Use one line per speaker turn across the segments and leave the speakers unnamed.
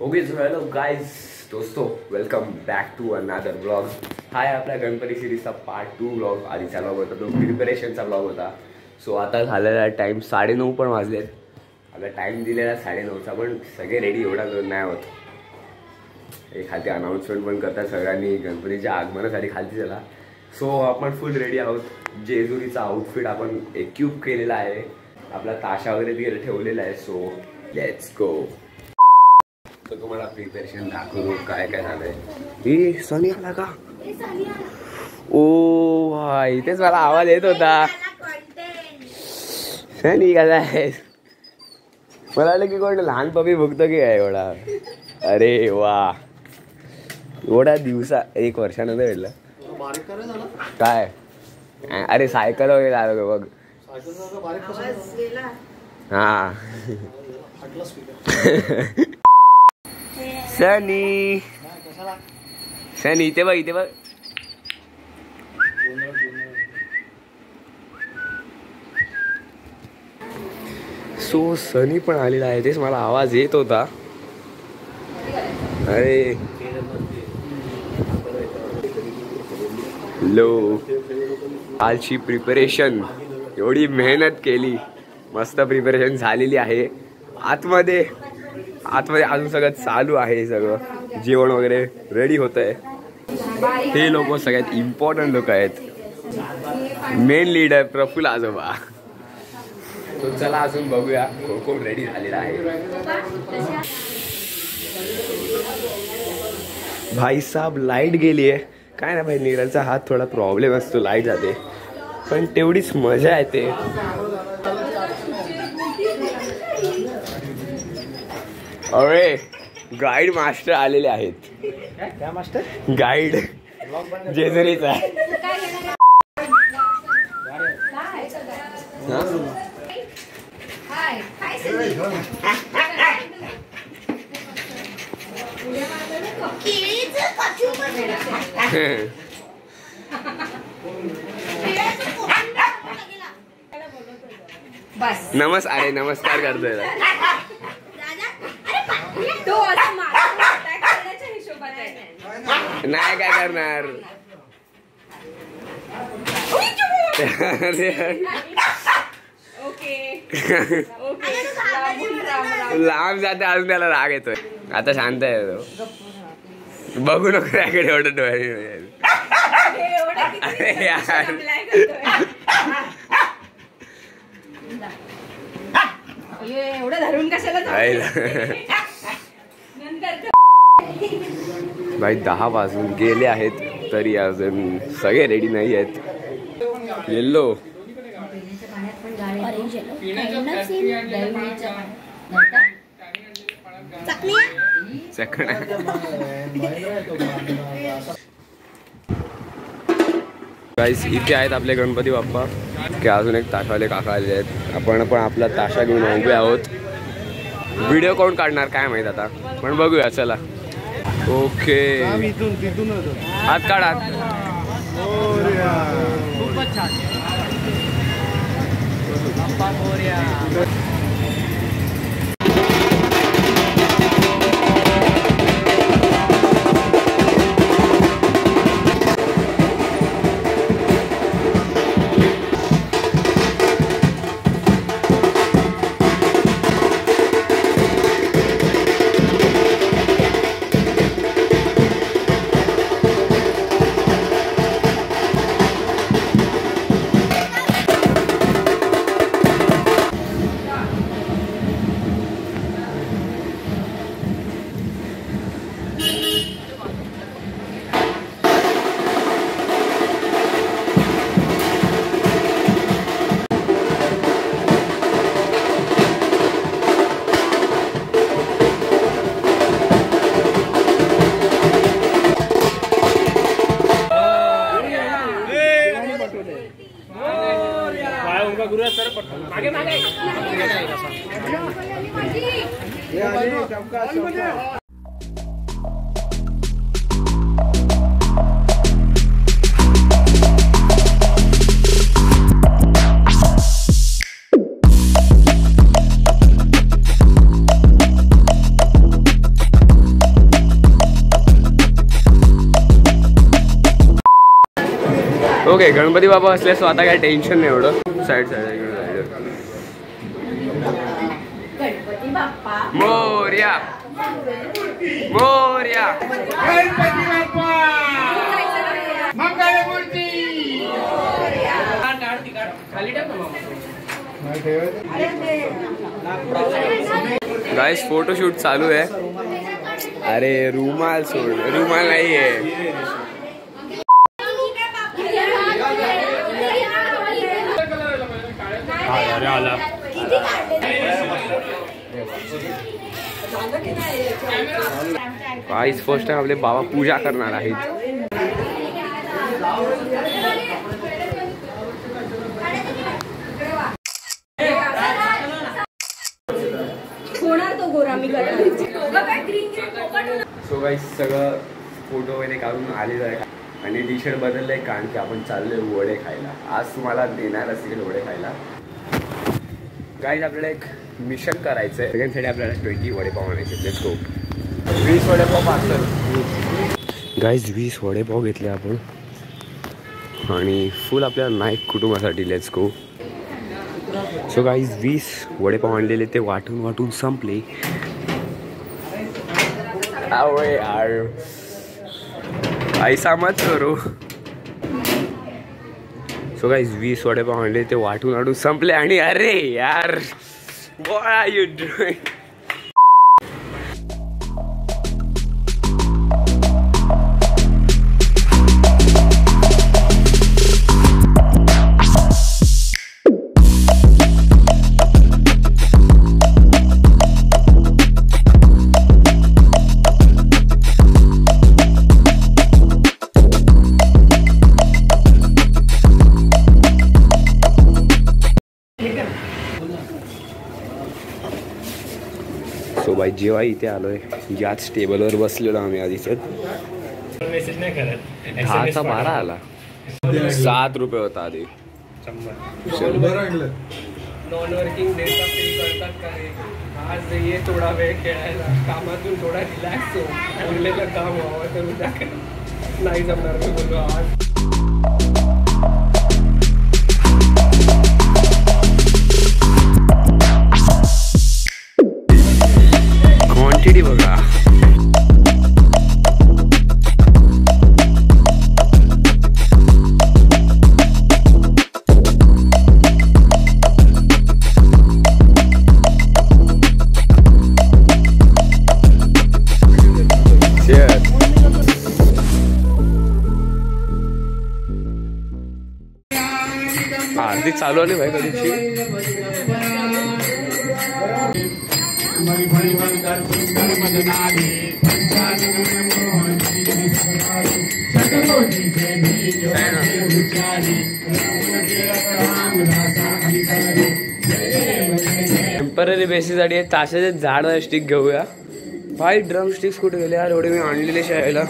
Okay so hello guys दोस्तों, welcome back to another blog. हा आहे आपल्या गणपती सिरीजचा पार्ट 2 ब्लॉग. आधीचा ब्लॉग होता तो प्रिपरेशनचा ब्लॉग होता. सो आता झालेला टाईम 9:30 पण वाजलेत. आता टाईम दिलेला 9:30चा, पण सगळे रेडी एवढा नाही होत. एखादी अनाऊन्समेंट पण करतात सगळ्यांनी गणपतीच्या आगमनासाठी खालती झाला. सो आपण फुल रेडी आहोत. जेजुरीचा आउटफिट आपण एक्यूप केलेला आहे. आपला ताशा वगैरे तिकडे ठेवलेला आहे. So let's go. तर तुम्हाला प्रिपरेशन दाखवू काय काय झालंय. ही सनी आला का? ओ भाई, तेच मला आवाज येत होता. सनी कसा आहे? मला वाटलं की कोण लहान पपी बघतो की काय एवढा. अरे वा, एवढा दिवसा 1 वर्षानंतर भेटलं काय? अरे सायकल वगैरे आलो बघ. हा सनी सनी इथे बघ, इथे बघ. सो सनी पण आलेला आहे. तेच मला आवाज येत होता. अरे लो, कालची प्रिपरेशन एवढी मेहनत केली, मस्त प्रिपरेशन झालेली आहे. आतमध्ये अजून सगळं चालू आहे. सगळं जेवण वगैरे रेडी होत आहे. हे लोक सगळ्यात इम्पॉर्टंट लोक आहेत. मेन लीडर प्रफुल्ल आजोबा. तो चला अजून बघूया कोण कोण रेडी झालेला आहे. भाई साहब लाईट गेली आहे. काय ना भाई, नीरजचा हात थोडा प्रॉब्लेम असतो, लाईट जाते, पण तेवढीच मजा येते. अरे गाईड मास्टर आलेले आहेत.
काय मास्टर?
गाईड जेजुरीचा. अरे नमस्कार करतोय. नाही काय करणार. लांब जाते अजून त्याला राग येतोय. आता शांत आहे तो. बघू नको त्याकडे एवढं डोळे. अरे यार,
एवढं धरून कशाला
भाई 10 वाजून गेले आहेत तरी अजून सगळे रेडी नाही आहेत. येल्लो गाईस, इथे आहेत आपले गणपती बाप्पा. की अजून एक ताशावाले काका आले आहेत. आपण पण आपला ताशा घेऊन उभे आहोत. व्हिडिओ कोण काढणार काय माहित आता, पण बघूया चला. ओके, हात काढा.
खूपच छान.
ओके गणपती बाबा असले सो आता काय टेन्शन नाही एवढं. साईड
गणपती बाप्पा
मोर्या मोर्या.
गणपती बाप्पा मंगलमूर्ती. खाली टाक
गाइस फोटोशूट चालू आहे. अरे रुमाल सोड, रुमाल नाही आहे. गाइस फर्स्ट टाइम आपले बाबा पूजा करणार आहेत.
होणार तो गोरा मी
सो गाइस सगळं फोटो वगैरे काढून आलेलं आहे आणि टी शर्ट बदललं आहे कारण की आपण चाललोय वडे खायला. आज तुम्हाला देणार असेल वडे खायला. गाइस आपल्याला एक मिशन करायचं आहे. सगळ्यांसाठी आपल्याला 20 वडेपाव आणायचे. Let's go. 20 वडेपाव पार्सल. गाइस 20 वडेपाव घेतले आपण आणि फुल आपल्या नाईक कुटुंबासाठी. Let's go. सो गाइस 20 वडेपाव आणलेले ते वाटून वाटून संपले. अरे यार ऐसा मत करो. सो गाइस 20 वडेपाव आणले ते वाटून वाटून संपले आणि अरे यार what are you doing? So by जेव्हा इथे आलोय याच टेबलवर बसलेलो आम्ही आधीच.
मेसेज नाही करत.
10चा 12 आला. 7 रुपये होता आधी.
नॉन वर्किंग डेचा पे करतात का रे. आज ये थोडा वेळ खेळायला, कामातून थोडा रिलॅक्स हो, उरलेलं काम व्हावं तर उद्या नाही जमणार. मी बोललो आज
क्वांटिटी बघा. आरती चालू आली भाई कधीची. टेम्पररी बेसिससाठी ताशाचे झाड स्टिक घेऊया. भाई ड्रम स्टिक्स कुठे गेले यार. एवढे मी आणलेले शाळेला.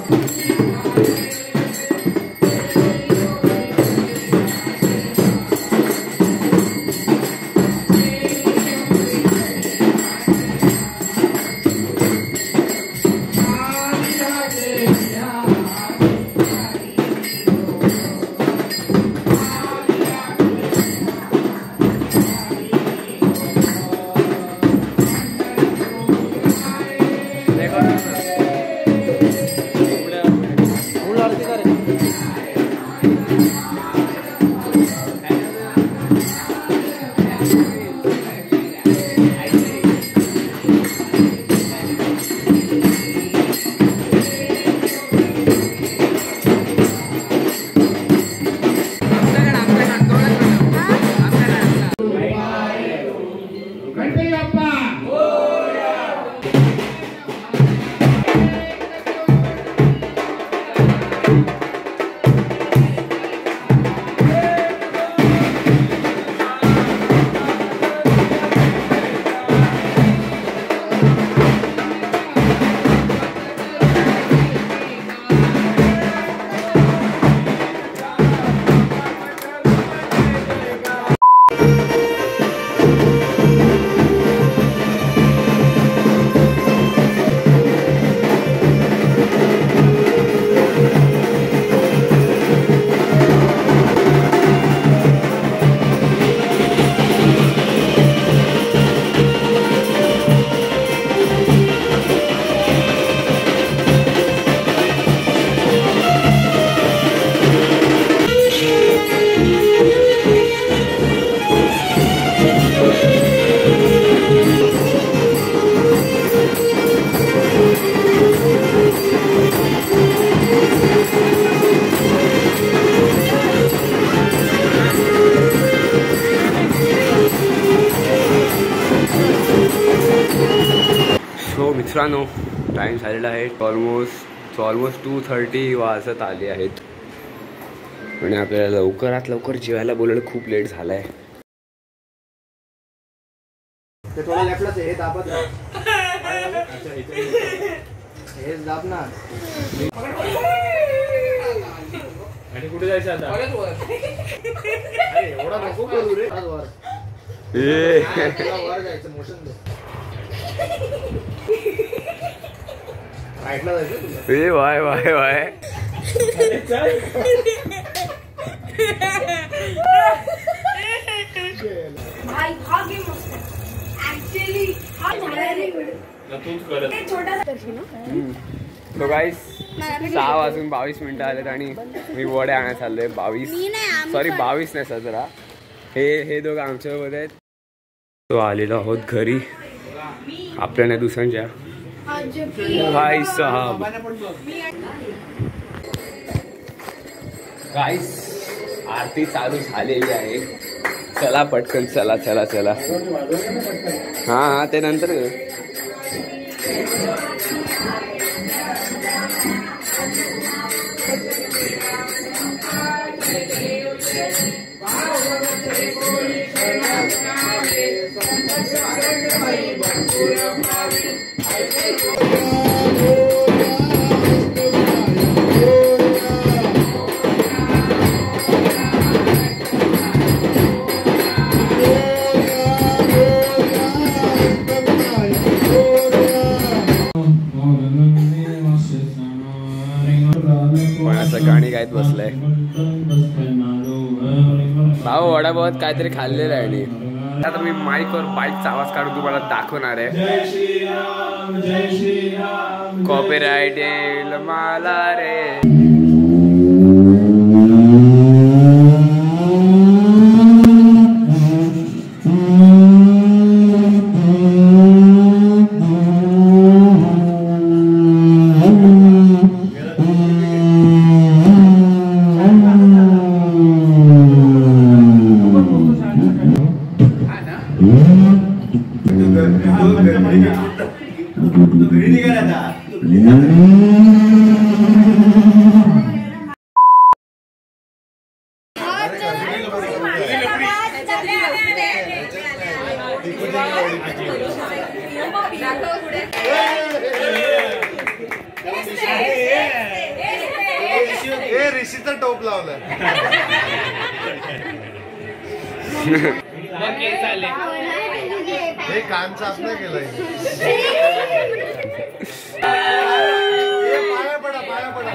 मित्रांनो टाइम झालेला आहे ऑलमोस्ट 2:30 वाजत आले आहेत आणि आपल्याला लवकरात लवकर जेवायला बोलवलं. खूप लेट झालाय.
ते थोडा लेफ्टलाच हे दाबत हे दाब ना.
आणि कुठे जायचं आता?
एवढा नको करू रे. वर जायचं मोशन दे. राईटला जायचं.
ए वाय वाय वाय
भाई हा गेम असतो ऍक्च्युअली. हा छोटा
तो गाईस 6:22 आलेत आणि मी वडे आणायला चाललोय. 22 नाही 17. हे दोघं आमच्यासोबत आहेत. तो आलेलो आहोत घरी आपल्या नाही दुसऱ्यांच्या. भाई साहब गाईस आरती चालू झालेली आहे. चला पटकन चला चला चला. हा ते नंतर असं गाणी गायत बसलाय. भाऊ वडापावात काहीतरी खाल्लेलं आहे आणि आता मी माईकवर बाईकचा आवाज काढून तुम्हाला दाखवणार आहे. कॉपीराइट येईल मला रे.
ऋषीचा टोप लावला. हे कान साफ नाही केलंय. पाया पडा पाया पडा.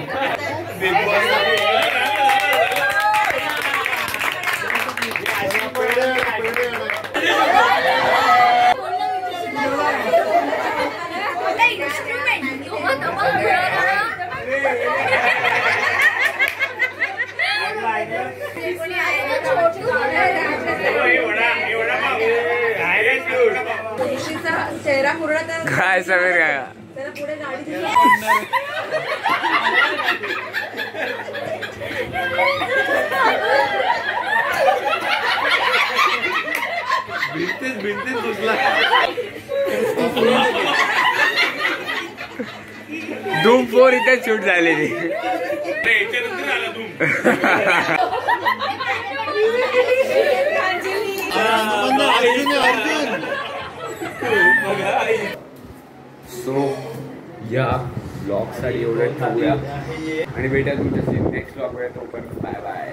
चेहरा पूर्ण
काय समीर काय
पुढे गाडी
भिंतीत घुसला.
धूम 4 इथे शूट झालेली. सो या ब्लॉगसाठी एवढं ठेवूया आणि भेटूया तुमच्या नेक्स्ट ब्लॉगमध्ये. तोपर्यंत बाय बाय.